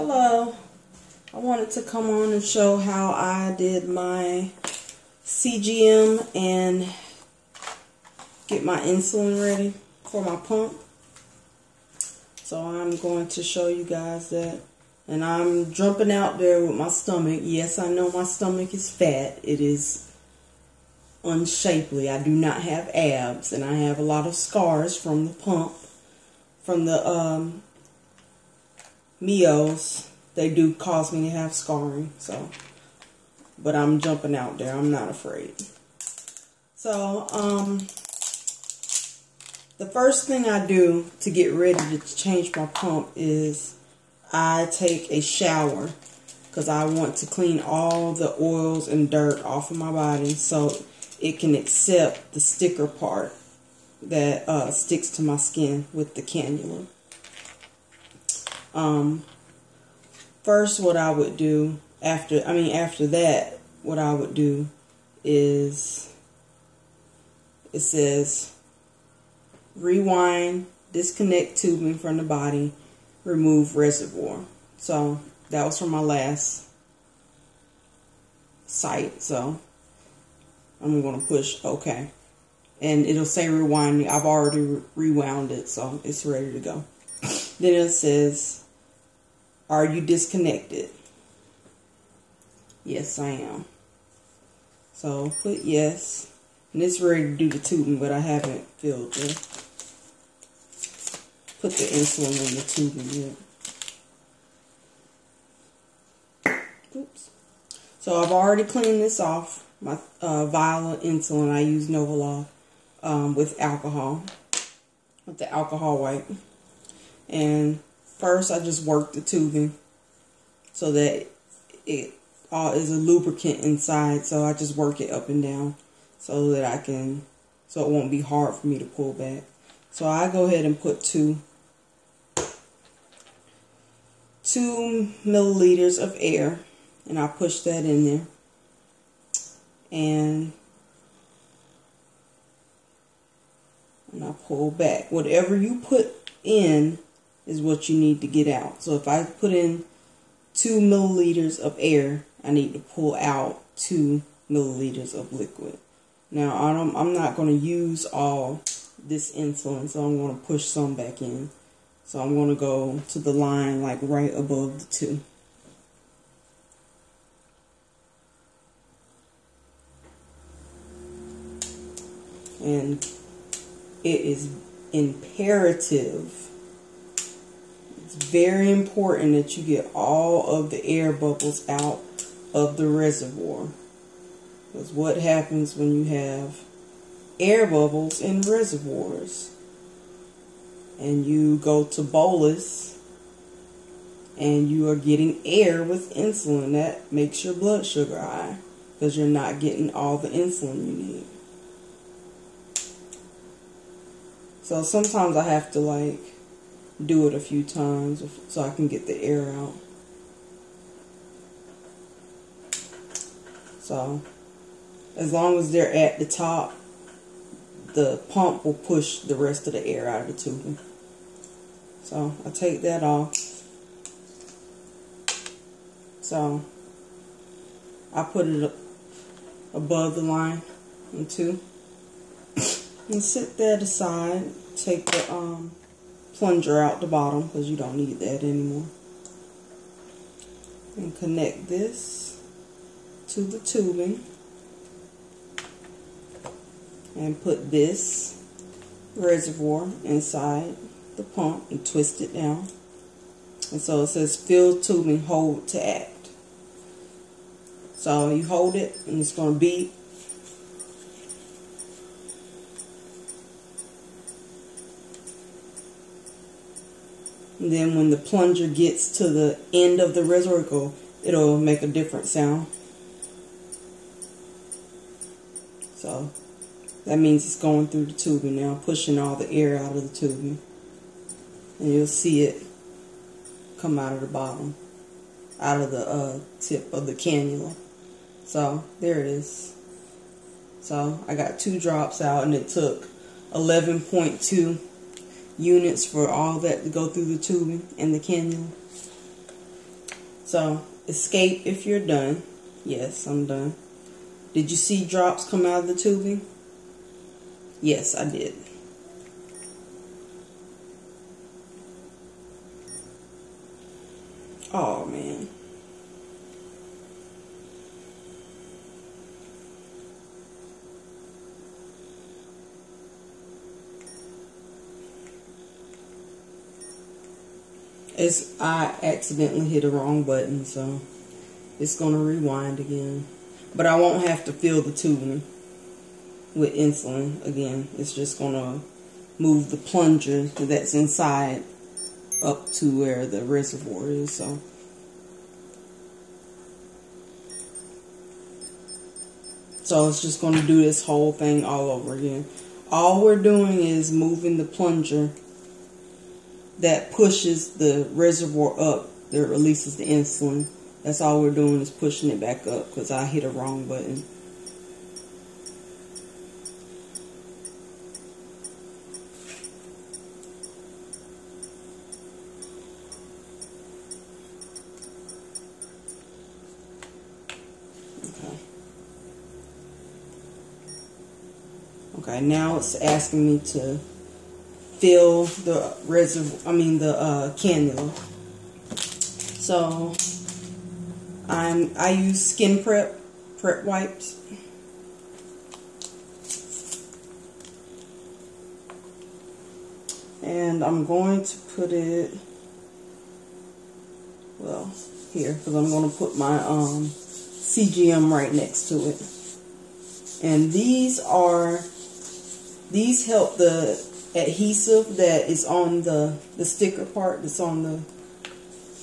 Hello, I wanted to come on and show how I did my CGM and get my insulin ready for my pump. So I'm going to show you guys that. And I'm jumping out there with my stomach. Yes, I know my stomach is fat. It is unshapely. I do not have abs, and I have a lot of scars from the pump, from the MIOs. They do cause me to have scarring, so, but I'm jumping out there. I'm not afraid. So, the first thing I do to get ready to change my pump is I take a shower, because I want to clean all the oils and dirt off of my body so it can accept the sticker part that sticks to my skin with the cannula. First, what I would do after that, what I would do is, it says rewind, disconnect tubing from the body, remove reservoir. So that was from my last site, so I'm going to push OK. And it'll say rewind. I've already rewound it, so it's ready to go. Then it says, are you disconnected? Yes, I am. So put yes. And it's ready to do the tubing, but I haven't filled it. Put the insulin in the tubing yet. Oops. So I've already cleaned this off. My vial of insulin, I use Novolog with alcohol, with the alcohol wipe. And first I just work the tubing so that it all is a lubricant inside. So I just work it up and down so that so it won't be hard for me to pull back. So I go ahead and put 2 milliliters of air, and I push that in there. And I pull back. Whatever you put in is what you need to get out. So if I put in 2 milliliters of air, I need to pull out 2 milliliters of liquid. Now I'm not going to use all this insulin, so I'm going to push some back in. So I'm going to go to the line like right above the 2. And it is imperative, it's very important that you get all of the air bubbles out of the reservoir. Because what happens when you have air bubbles in reservoirs and you go to bolus and you are getting air with insulin, that makes your blood sugar high because you're not getting all the insulin you need. So sometimes I have to like do it a few times so I can get the air out. So as long as they're at the top, the pump will push the rest of the air out of the tubing. So I take that off. So I put it up above the line in 2. And set that aside. Take the plunger out the bottom because you don't need that anymore. And connect this to the tubing. And put this reservoir inside the pump and twist it down. And so it says fill tubing, hold to act. So you hold it and it's going to beep. And then when the plunger gets to the end of the reservoir, it'll make a different sound. So that means it's going through the tubing now, pushing all the air out of the tubing. And you'll see it come out of the bottom, out of the tip of the cannula. So there it is. So I got 2 drops out, and it took 11.2 units for all that to go through the tubing and the cannula. So escape if you're done. Yes, I'm done. Did you see drops come out of the tubing? Yes, I did. Oh man. I accidentally hit a wrong button, so it's going to rewind again. But I won't have to fill the tubing with insulin again. It's just going to move the plunger that's inside up to where the reservoir is. So it's just going to do this whole thing all over again. All we're doing is moving the plunger that pushes the reservoir up, that releases the insulin. That's all we're doing, is pushing it back up, because I hit a wrong button. Okay, now it's asking me to fill the the cannula. So I use Skin Prep wipes. And I'm going to put it, well, here, because I'm going to put my CGM right next to it. And these help the adhesive that is on the sticker part that's on the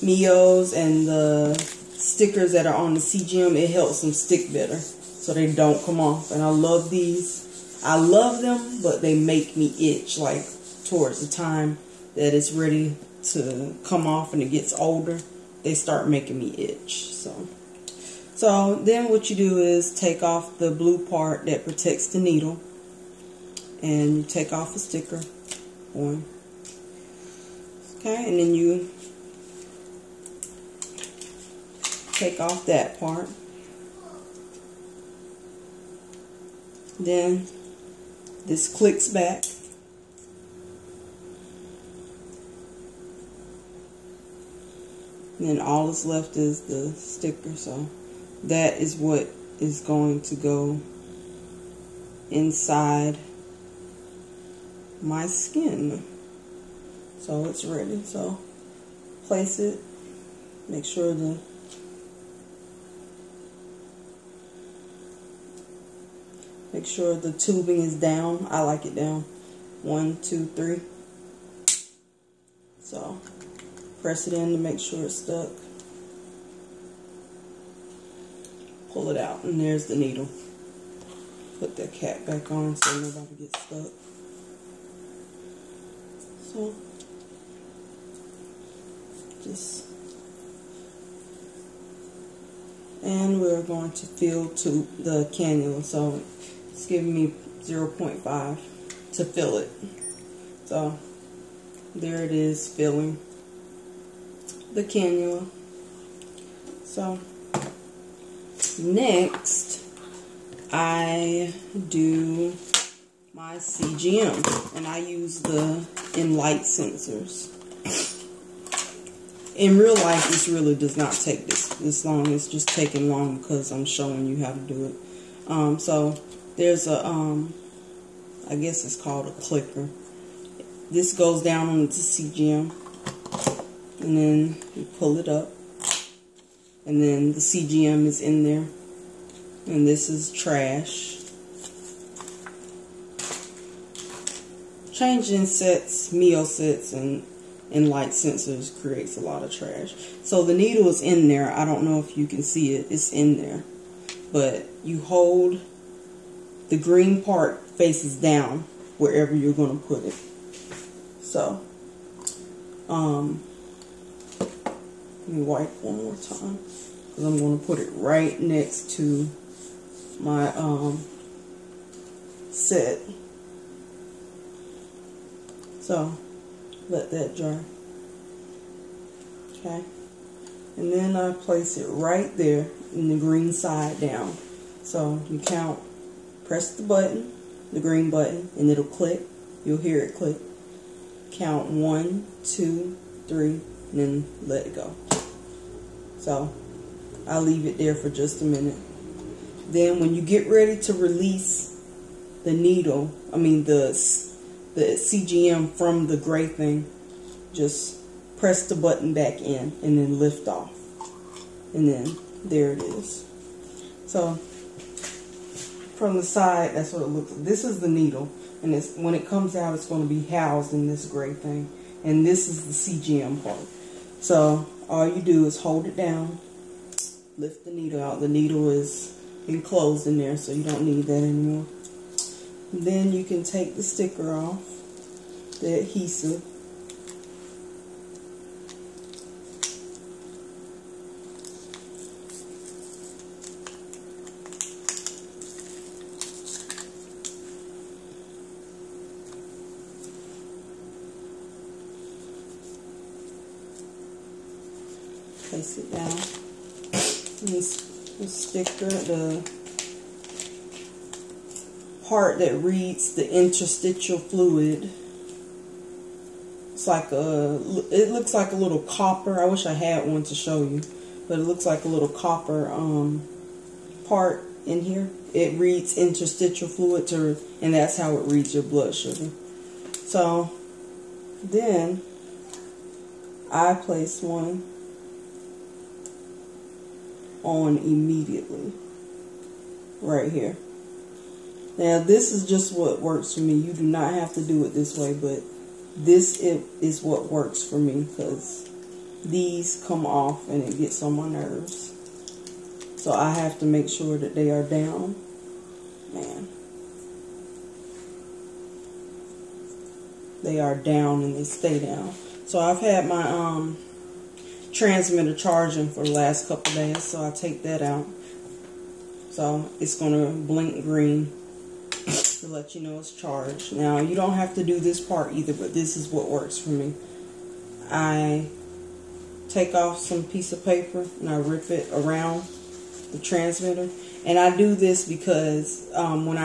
MIOs, and the stickers that are on the CGM. It helps them stick better so they don't come off. And I love these. I love them, but they make me itch, like towards the time that it's ready to come off and it gets older, they start making me itch. So then what you do is take off the blue part that protects the needle, and you take off a sticker on. Okay, and then you take off that part. Then this clicks back. And then all that's left is the sticker. So that is what is going to go inside my skin. So it's ready. So place it. Make sure the tubing is down. I like it down. 1, 2, 3. So press it in to make sure it's stuck. Pull it out, and there's the needle. Put the cap back on so nobody gets stuck. So and we're going to fill the cannula. So it's giving me 0.5 to fill it. So there it is, filling the cannula. So next I do my CGM, and I use the light sensors. In real life, this really does not take this long. It's just taking long because I'm showing you how to do it. So there's a I guess it's called a clicker. This goes down on the CGM, and then you pull it up, and then the CGM is in there, and this is trash. Changing sets, MIO sets, and light sensors creates a lot of trash. So the needle is in there. I don't know if you can see it. It's in there. But you hold the green part faces down wherever you're going to put it. So, let me wipe one more time, because I'm going to put it right next to my set. So let that dry. Okay, And then I place it right there in the green side down. So you count, press the button, the green button, and it'll click. You'll hear it click. Count 1, 2, 3, and then let it go. So I'll leave it there for just a minute. Then when you get ready to release the needle, the CGM from the gray thing, just press the button back in and then lift off. And then there it is. So from the side, that's what it looks like. This is the needle, and when it comes out, it's going to be housed in this gray thing. And this is the CGM part. So all you do is hold it down, lift the needle out. The needle is enclosed in there, so you don't need that anymore. And then you can take the sticker off, the adhesive. Place it down. And the sticker, the part that reads the interstitial fluid. It's like it looks like a little copper. I wish I had one to show you, but it looks like a little copper part in here. It reads interstitial fluid and that's how it reads your blood sugar. So then I place one on immediately right here. Now this is just what works for me. You do not have to do it this way, but this is what works for me, because these come off and it gets on my nerves. So I have to make sure that they are down. Man, they are down and they stay down. So I've had my transmitter charging for the last couple days, so I take that out. So it's going to blink green to let you know it's charged. Now you don't have to do this part either, but this is what works for me. I take off some piece of paper and I rip it around the transmitter, and I do this because when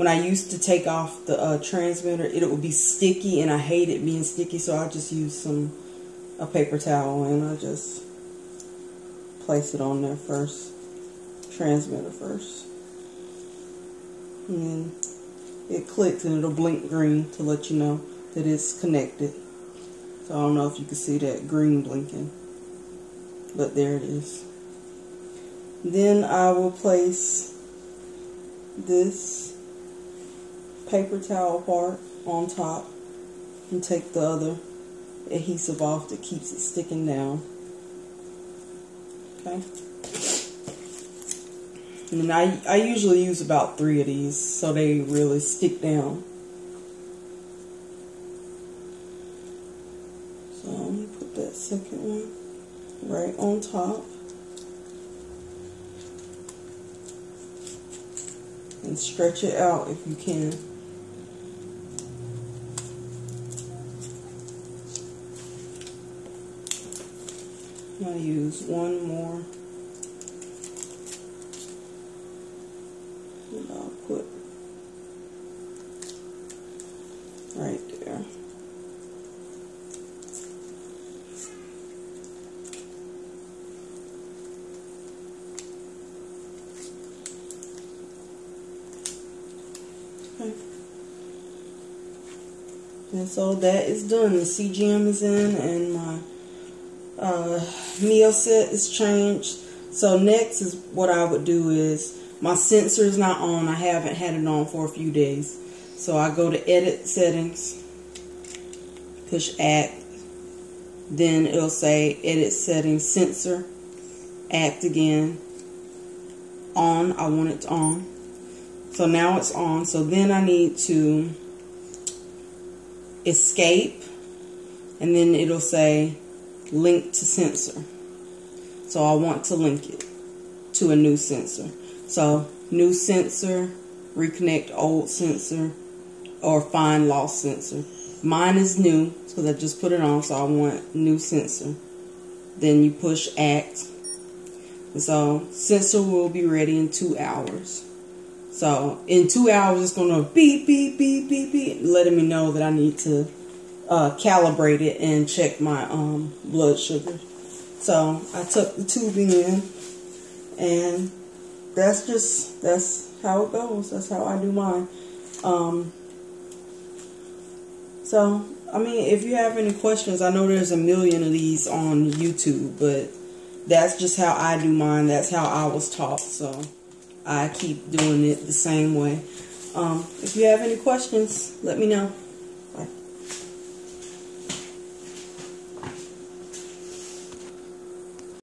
I used to take off the transmitter, it would be sticky, and I hate it being sticky, so I just use a paper towel and I just place it on there first, transmitter first, and then it clicks and it'll blink green to let you know that it's connected. So I don't know if you can see that green blinking, but there it is. Then I will place this paper towel part on top and take the other adhesive off that keeps it sticking down. Okay. And then I usually use about 3 of these so they really stick down. So I'm going to put that second one right on top. And stretch it out if you can. I'm going to use one more. And I'll put right there. Okay. And so that is done. The CGM is in and my MIO set is changed. So next is what I would do is, my sensor is not on. I haven't had it on for a few days. So I go to edit settings, push act, then it'll say edit settings, sensor, act again, on. I want it on. So now it's on. So then I need to escape, and then it'll say link to sensor. So I want to link it to a new sensor. So new sensor, reconnect old sensor, or find lost sensor. Mine is new because I just put it on, so I want new sensor. then you push act. And so sensor will be ready in 2 hours. So in 2 hours it's gonna beep beep beep beep beep, letting me know that I need to calibrate it and check my blood sugar. So I took the tube in, and that's how it goes. That's how I do mine. So I mean, if you have any questions, I know there's a million of these on YouTube, but that's just how I do mine. That's how I was taught, so I keep doing it the same way. If you have any questions, let me know.